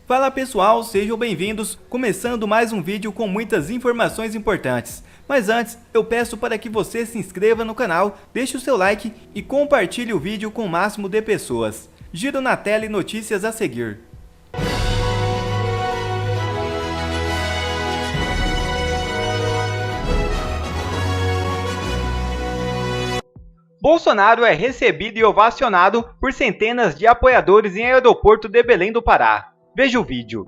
Fala pessoal, sejam bem-vindos, começando mais um vídeo com muitas informações importantes. Mas antes, eu peço para que você se inscreva no canal, deixe o seu like e compartilhe o vídeo com o máximo de pessoas. Giro na tela e notícias a seguir. Bolsonaro é recebido e ovacionado por centenas de apoiadores em aeroporto de Belém do Pará. Veja o vídeo.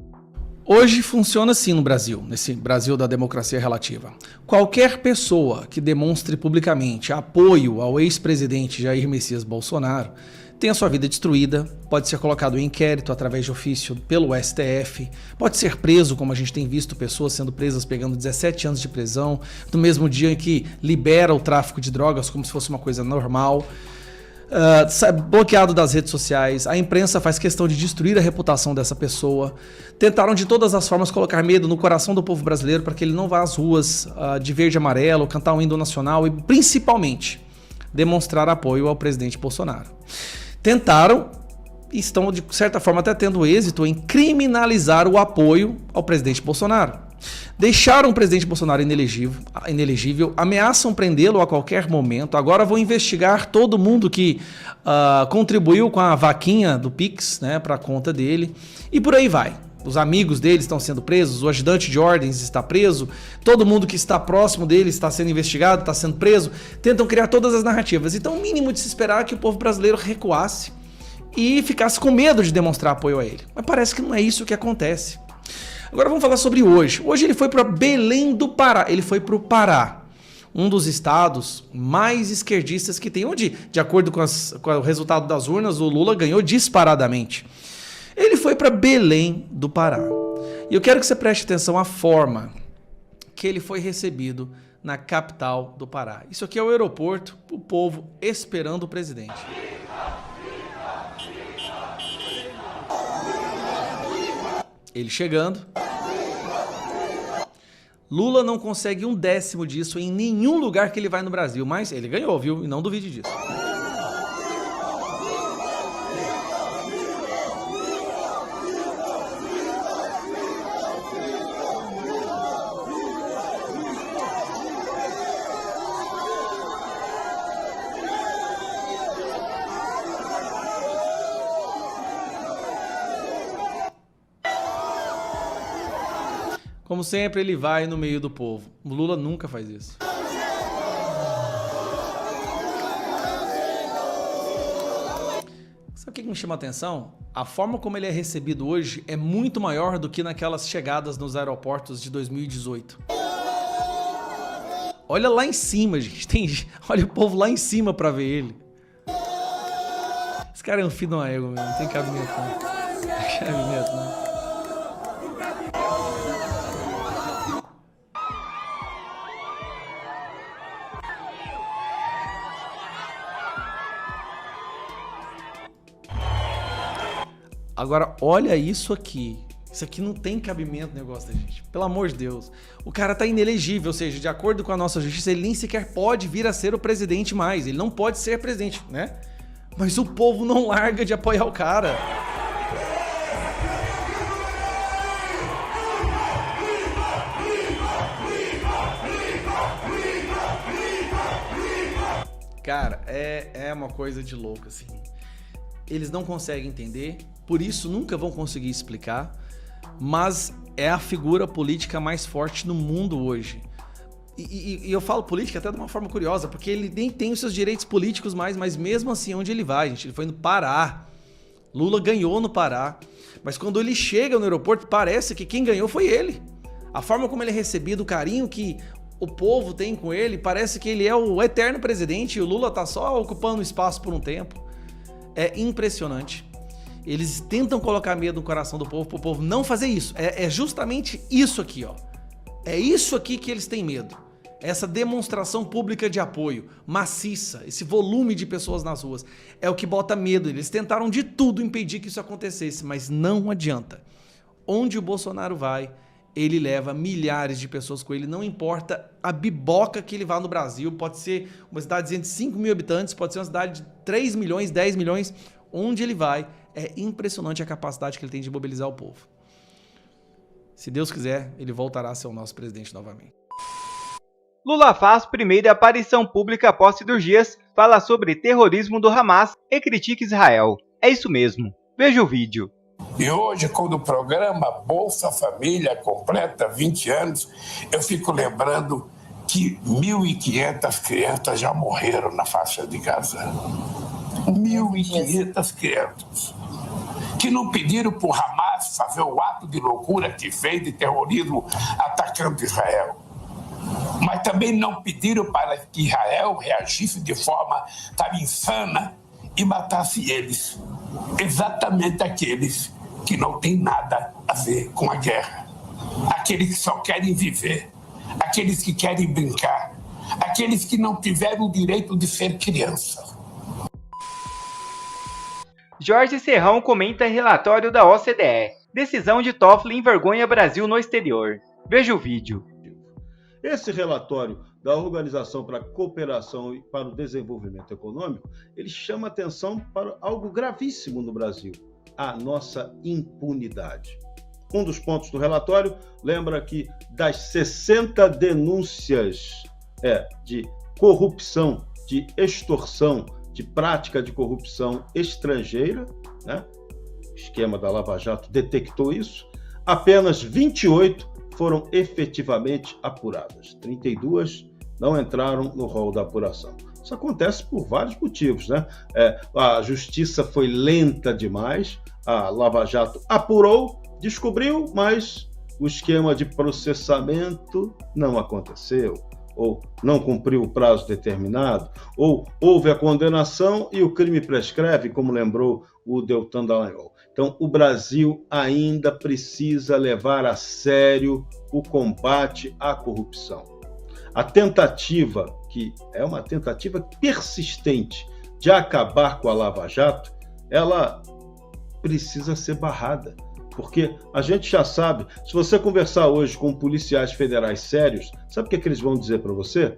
Hoje funciona assim no Brasil, nesse Brasil da democracia relativa. Qualquer pessoa que demonstre publicamente apoio ao ex-presidente Jair Messias Bolsonaro tem a sua vida destruída, pode ser colocado em inquérito através de ofício pelo STF, pode ser preso, como a gente tem visto pessoas sendo presas pegando 17 anos de prisão, no mesmo dia em que libera o tráfico de drogas como se fosse uma coisa normal. Bloqueado das redes sociais, a imprensa faz questão de destruir a reputação dessa pessoa, tentaram de todas as formas colocar medo no coração do povo brasileiro para que ele não vá às ruas de verde e amarelo, cantar um hino nacional e principalmente demonstrar apoio ao presidente Bolsonaro. Tentaram e estão de certa forma até tendo êxito em criminalizar o apoio ao presidente Bolsonaro. Deixaram o presidente Bolsonaro inelegível, ameaçam prendê-lo a qualquer momento. Agora vão investigar todo mundo que contribuiu com a vaquinha do Pix, né, para a conta dele. E por aí vai. Os amigos dele estão sendo presos, o ajudante de ordens está preso, todo mundo que está próximo dele está sendo investigado, está sendo preso. Tentam criar todas as narrativas. Então, o mínimo de se esperar é que o povo brasileiro recuasse e ficasse com medo de demonstrar apoio a ele. Mas parece que não é isso que acontece. Agora vamos falar sobre hoje. Hoje ele foi para Belém do Pará. Ele foi para o Pará, um dos estados mais esquerdistas que tem, onde, de acordo com o resultado das urnas, o Lula ganhou disparadamente. Ele foi para Belém do Pará. E eu quero que você preste atenção à forma que ele foi recebido na capital do Pará. Isso aqui é o aeroporto, o povo esperando o presidente. Ele chegando. Lula não consegue 1/10 disso em nenhum lugar que ele vai no Brasil, mas ele ganhou, viu? E não duvide disso. Como sempre, ele vai no meio do povo. O Lula nunca faz isso. Sabe o que me chama a atenção? A forma como ele é recebido hoje é muito maior do que naquelas chegadas nos aeroportos de 2018. Olha lá em cima, gente. Olha o povo lá em cima pra ver ele. Esse cara é um filho de uma égua mesmo. Não tem cabimento, não. Não tem cabimento, não. Agora, olha isso aqui. Isso aqui não tem cabimento no negócio da gente. Pelo amor de Deus. O cara tá inelegível, ou seja, de acordo com a nossa justiça, ele nem sequer pode vir a ser o presidente mais. Ele não pode ser presidente, né? Mas o povo não larga de apoiar o cara. Cara, é uma coisa de louco, assim. Eles não conseguem entender, por isso nunca vão conseguir explicar, mas é a figura política mais forte no mundo hoje. E eu falo política até de uma forma curiosa, porque ele nem tem os seus direitos políticos mais, mas mesmo assim, onde ele vai, gente? Ele foi no Pará. Lula ganhou no Pará, mas quando ele chega no aeroporto, parece que quem ganhou foi ele. A forma como ele é recebido, o carinho que o povo tem com ele, parece que ele é o eterno presidente e o Lula tá só ocupando espaço por um tempo. É impressionante. Eles tentam colocar medo no coração do povo, para o povo não fazer isso. É justamente isso aqui, ó. É isso aqui que eles têm medo. Essa demonstração pública de apoio, maciça, esse volume de pessoas nas ruas, é o que bota medo. Eles tentaram de tudo impedir que isso acontecesse, mas não adianta. Onde o Bolsonaro vai, ele leva milhares de pessoas com ele, não importa a biboca que ele vá no Brasil, pode ser uma cidadezinha de 5 mil habitantes, pode ser uma cidade de 3 milhões, 10 milhões, onde ele vai, é impressionante a capacidade que ele tem de mobilizar o povo. se Deus quiser, ele voltará a ser o nosso presidente novamente. Lula faz primeira aparição pública após cirurgias, fala sobre terrorismo do Hamas e critica Israel. É isso mesmo. Veja o vídeo. E hoje, quando o programa Bolsa Família completa 20 anos, eu fico lembrando que 1.500 crianças já morreram na faixa de Gaza. 1.500 crianças que não pediram para o Hamas fazer o ato de loucura que fez de terrorismo atacando Israel. Mas também não pediram para que Israel reagisse de forma insana e matasse eles. Exatamente aqueles que não têm nada a ver com a guerra. Aqueles que só querem viver. Aqueles que querem brincar. Aqueles que não tiveram o direito de ser criança. Jorge Serrão comenta relatório da OCDE. Decisão de Toffoli envergonha Brasil no exterior. Veja o vídeo. Esse relatório da Organização para a Cooperação e para o Desenvolvimento Econômico, ele chama atenção para algo gravíssimo no Brasil, a nossa impunidade. Um dos pontos do relatório lembra que das 60 denúncias de corrupção, de extorsão, de prática de corrupção estrangeira, né? O esquema da Lava Jato detectou isso, apenas 28 foram efetivamente apuradas. 32 não entraram no rol da apuração. Isso acontece por vários motivos, né? A justiça foi lenta demais, a Lava Jato apurou, descobriu, mas o esquema de processamento não aconteceu, ou não cumpriu o prazo determinado, ou houve a condenação e o crime prescreve, como lembrou o Deltan Dallagnol. Então, o Brasil ainda precisa levar a sério o combate à corrupção. A tentativa, que é uma tentativa persistente de acabar com a Lava Jato, ela precisa ser barrada. Porque a gente já sabe, se você conversar hoje com policiais federais sérios, sabe o que eles vão dizer para você?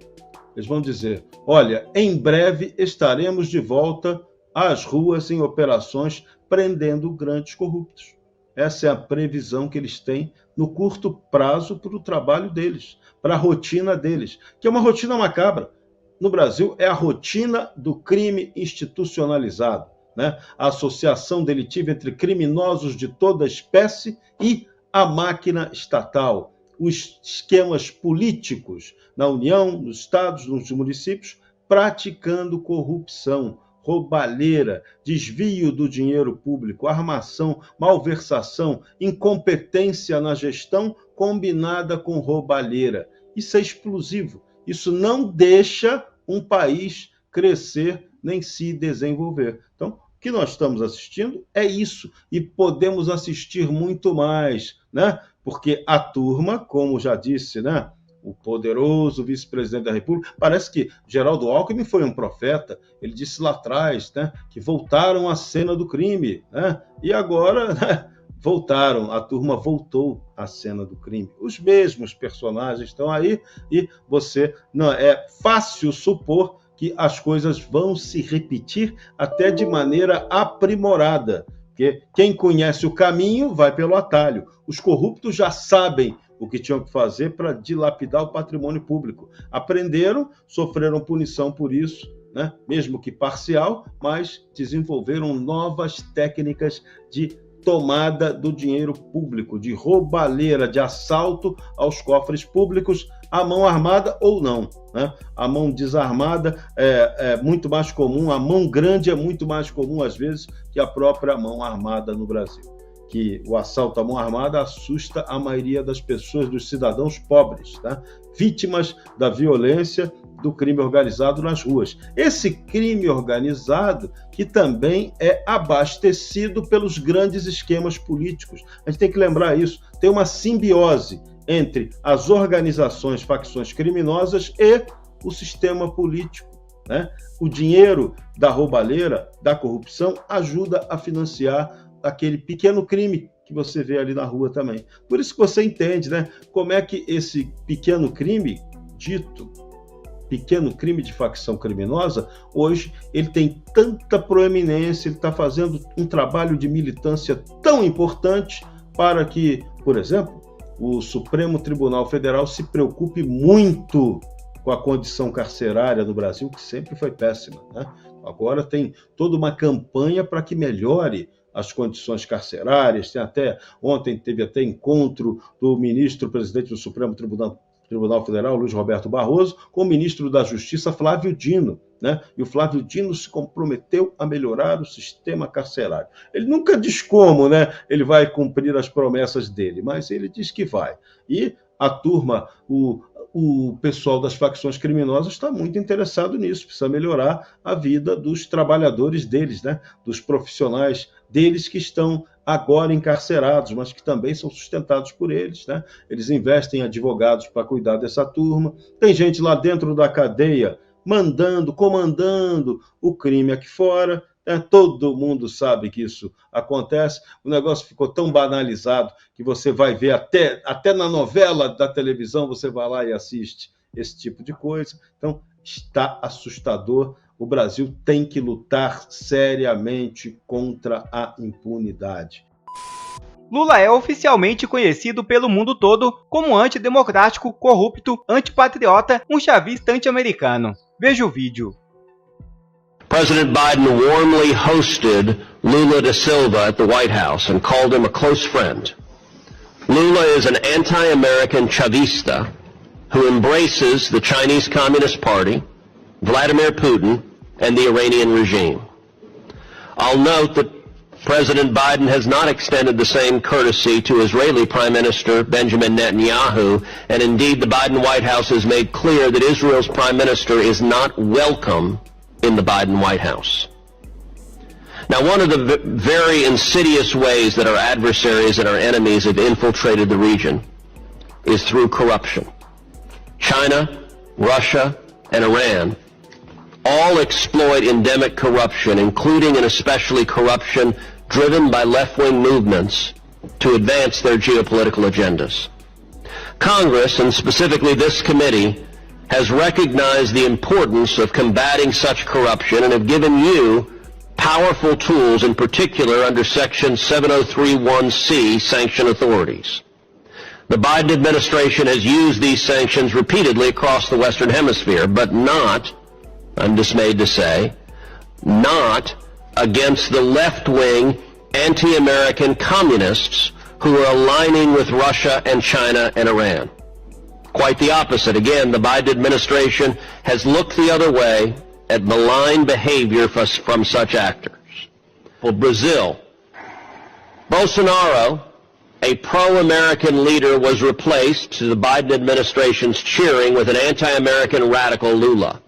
Eles vão dizer, olha, em breve estaremos de volta às ruas em operações prendendo grandes corruptos. Essa é a previsão que eles têm no curto prazo para o trabalho deles, para a rotina deles, que é uma rotina macabra. No Brasil, é a rotina do crime institucionalizado, né? A associação delitiva entre criminosos de toda espécie e a máquina estatal, os esquemas políticos na União, nos estados, nos municípios, praticando corrupção, roubalheira, desvio do dinheiro público, armação, malversação, incompetência na gestão combinada com roubalheira. Isso é explosivo. Isso não deixa um país crescer nem se desenvolver. Então, o que nós estamos assistindo é isso, e podemos assistir muito mais, né? Porque a turma, como já disse, né, o poderoso vice-presidente da República, parece que Geraldo Alckmin foi um profeta, ele disse lá atrás, né, que voltaram à cena do crime, né? E agora, né, voltaram, a turma voltou à cena do crime. Os mesmos personagens estão aí e não é fácil supor que as coisas vão se repetir até de maneira aprimorada, porque quem conhece o caminho vai pelo atalho. Os corruptos já sabem o que tinham que fazer para dilapidar o patrimônio público. Aprenderam, sofreram punição por isso, né? Mesmo que parcial, mas desenvolveram novas técnicas de tomada do dinheiro público, de roubalheira, de assalto aos cofres públicos, à mão armada ou não, né? A mão desarmada é muito mais comum, a mão grande é muito mais comum, às vezes, que a própria mão armada no Brasil. Que o assalto à mão armada assusta a maioria das pessoas, dos cidadãos pobres, tá? Vítimas da violência do crime organizado nas ruas. Esse crime organizado que também é abastecido pelos grandes esquemas políticos. A gente tem que lembrar isso. Tem uma simbiose entre as organizações, facções criminosas e o sistema político, né? O dinheiro da roubalheira, da corrupção, ajuda a financiar aquele pequeno crime que você vê ali na rua também. Por isso que você entende, né, como é que esse pequeno crime, dito pequeno crime de facção criminosa, hoje ele tem tanta proeminência, ele está fazendo um trabalho de militância tão importante para que, por exemplo, o Supremo Tribunal Federal se preocupe muito com a condição carcerária do Brasil, que sempre foi péssima, né? Agora tem toda uma campanha para que melhore as condições carcerárias. Ontem teve até encontro do ministro-presidente do Supremo Tribunal Federal, Luiz Roberto Barroso, com o ministro da Justiça, Flávio Dino, né? E o Flávio Dino se comprometeu a melhorar o sistema carcerário. Ele nunca diz como, né? Ele vai cumprir as promessas dele, mas ele diz que vai. E a turma, o pessoal das facções criminosas está muito interessado nisso, precisa melhorar a vida dos trabalhadores deles, né? Dos profissionais deles que estão agora encarcerados, mas que também são sustentados por eles, né? Eles investem em advogados para cuidar dessa turma. Tem gente lá dentro da cadeia comandando o crime aqui fora. Todo mundo sabe que isso acontece. O negócio ficou tão banalizado que você vai ver até na novela da televisão, você vai lá e assiste esse tipo de coisa. Então, está assustador. O Brasil tem que lutar seriamente contra a impunidade. Lula é oficialmente conhecido pelo mundo todo como antidemocrático, corrupto, antipatriota, um chavista anti-americano. Veja o vídeo. President Biden warmly hosted Lula da Silva at the White House and called him a close friend. Lula is an anti-American Chavista who embraces the Chinese Communist Party, Vladimir Putin, and the Iranian regime. I'll note that President Biden has not extended the same courtesy to Israeli Prime Minister Benjamin Netanyahu, and indeed the Biden White House has made clear that Israel's Prime Minister is not welcome in the Biden White House. Now, one of the very insidious ways that our adversaries and our enemies have infiltrated the region is through corruption. China, Russia, and Iran all exploit endemic corruption, including and especially corruption driven by left-wing movements to advance their geopolitical agendas. Congress, and specifically this committee, has recognized the importance of combating such corruption and have given you powerful tools, in particular under Section 7031C, sanction authorities. The Biden administration has used these sanctions repeatedly across the Western Hemisphere, but not, I'm dismayed to say, not against the left-wing anti-American communists who are aligning with Russia and China and Iran. Quite the opposite. Again, the Biden administration has looked the other way at malign behavior from such actors. Well, Brazil. Bolsonaro, a pro-American leader, was replaced, to the Biden administration's cheering, with an anti-American radical Lula.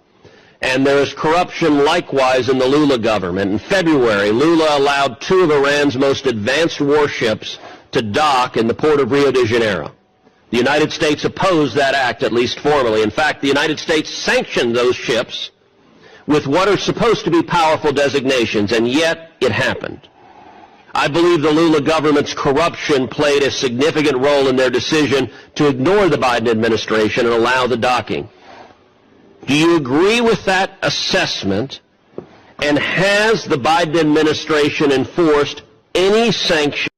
And there is corruption likewise in the Lula government. In February, Lula allowed 2 of Iran's most advanced warships to dock in the port of Rio de Janeiro. The United States opposed that act, at least formally. In fact, the United States sanctioned those ships with what are supposed to be powerful designations, and yet it happened. I believe the Lula government's corruption played a significant role in their decision to ignore the Biden administration and allow the docking. Do you agree with that assessment? And has the Biden administration enforced any sanctions?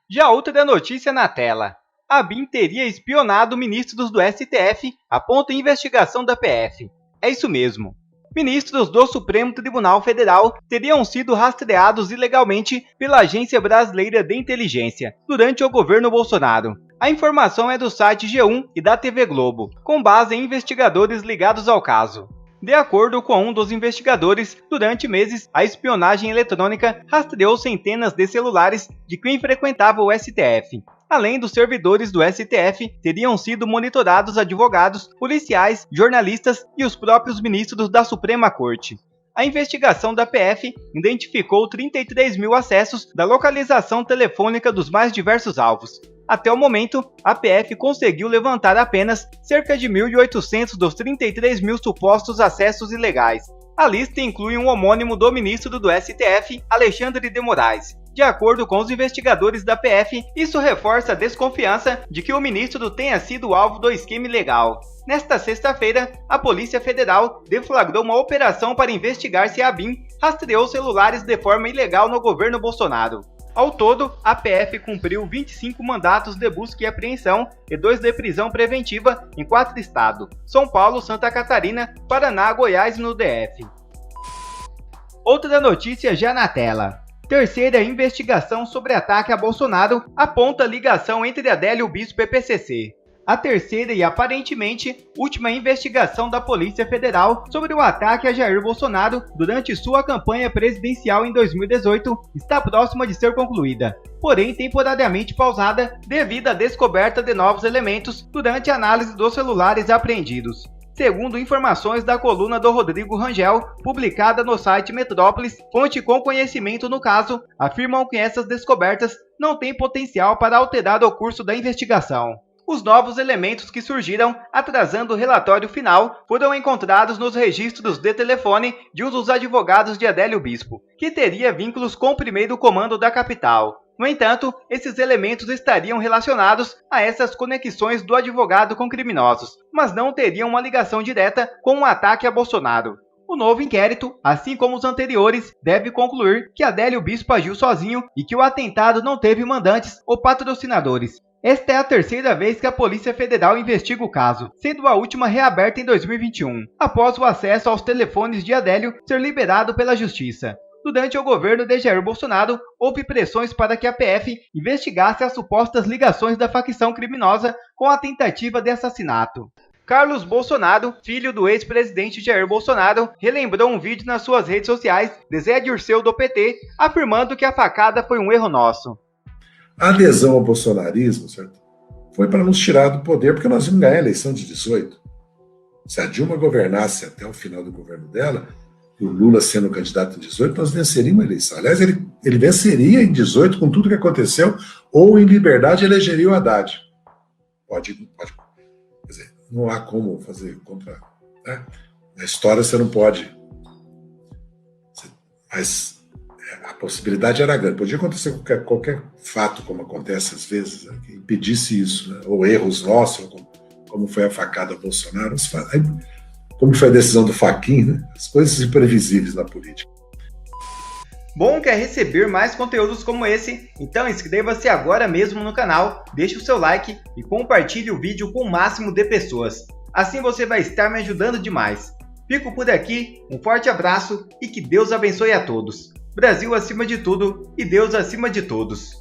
Já outra notícia na tela. A ABIN teria espionado ministros do STF, aponta investigação da PF. É isso mesmo. Ministros do Supremo Tribunal Federal teriam sido rastreados ilegalmente pela Agência Brasileira de Inteligência durante o governo Bolsonaro. A informação é do site G1 e da TV Globo, com base em investigadores ligados ao caso. De acordo com um dos investigadores, durante meses, a espionagem eletrônica rastreou centenas de celulares de quem frequentava o STF. Além dos servidores do STF, teriam sido monitorados advogados, policiais, jornalistas e os próprios ministros da Suprema Corte. A investigação da PF identificou 33 mil acessos da localização telefônica dos mais diversos alvos. Até o momento, a PF conseguiu levantar apenas cerca de 1.800 dos 33 mil supostos acessos ilegais. A lista inclui um homônimo do ministro do STF, Alexandre de Moraes. De acordo com os investigadores da PF, isso reforça a desconfiança de que o ministro tenha sido alvo do esquema ilegal. Nesta sexta-feira, a Polícia Federal deflagrou uma operação para investigar se a ABIN rastreou celulares de forma ilegal no governo Bolsonaro. Ao todo, a PF cumpriu 25 mandatos de busca e apreensão e 2 de prisão preventiva em 4 estados: São Paulo, Santa Catarina, Paraná, Goiás e no DF. Outra notícia já na tela. Terceira investigação sobre ataque a Bolsonaro aponta ligação entre Adélio Bispo e PCC. A terceira e aparentemente última investigação da Polícia Federal sobre o ataque a Jair Bolsonaro durante sua campanha presidencial em 2018 está próxima de ser concluída, porém temporariamente pausada devido à descoberta de novos elementos durante a análise dos celulares apreendidos. Segundo informações da coluna do Rodrigo Rangel, publicada no site Metrópolis, fonte com conhecimento no caso, afirmam que essas descobertas não têm potencial para alterar o curso da investigação. Os novos elementos que surgiram, atrasando o relatório final, foram encontrados nos registros de telefone de um dos advogados de Adélio Bispo, que teria vínculos com o primeiro comando da capital. No entanto, esses elementos estariam relacionados a essas conexões do advogado com criminosos, mas não teriam uma ligação direta com o ataque a Bolsonaro. O novo inquérito, assim como os anteriores, deve concluir que Adélio Bispo agiu sozinho e que o atentado não teve mandantes ou patrocinadores. Esta é a terceira vez que a Polícia Federal investiga o caso, sendo a última reaberta em 2021, após o acesso aos telefones de Adélio ser liberado pela Justiça. Durante o governo de Jair Bolsonaro, houve pressões para que a PF investigasse as supostas ligações da facção criminosa com a tentativa de assassinato. Carlos Bolsonaro, filho do ex-presidente Jair Bolsonaro, relembrou um vídeo nas suas redes sociais de Zé Dirceu do PT, afirmando que a facada foi um erro nosso. A adesão ao bolsonarismo, certo, foi para nos tirar do poder, porque nós íamos ganhar a eleição de 18. Se a Dilma governasse até o final do governo dela, e o Lula sendo candidato em 18, nós venceríamos a eleição. Aliás, ele venceria em 18 com tudo que aconteceu, ou em liberdade elegeria o Haddad. Pode. Quer dizer, não há como fazer contra. Né? Na história você não pode. Mas a possibilidade era grande. Podia acontecer qualquer fato, como acontece às vezes, né, que impedisse isso, né? Ou erros nossos, como foi a facada Bolsonaro, como foi a decisão do Fachin, né? As coisas imprevisíveis na política. Bom, quer receber mais conteúdos como esse? Então inscreva-se agora mesmo no canal, deixe o seu like e compartilhe o vídeo com o máximo de pessoas. Assim você vai estar me ajudando demais. Fico por aqui, um forte abraço e que Deus abençoe a todos. Brasil acima de tudo e Deus acima de todos.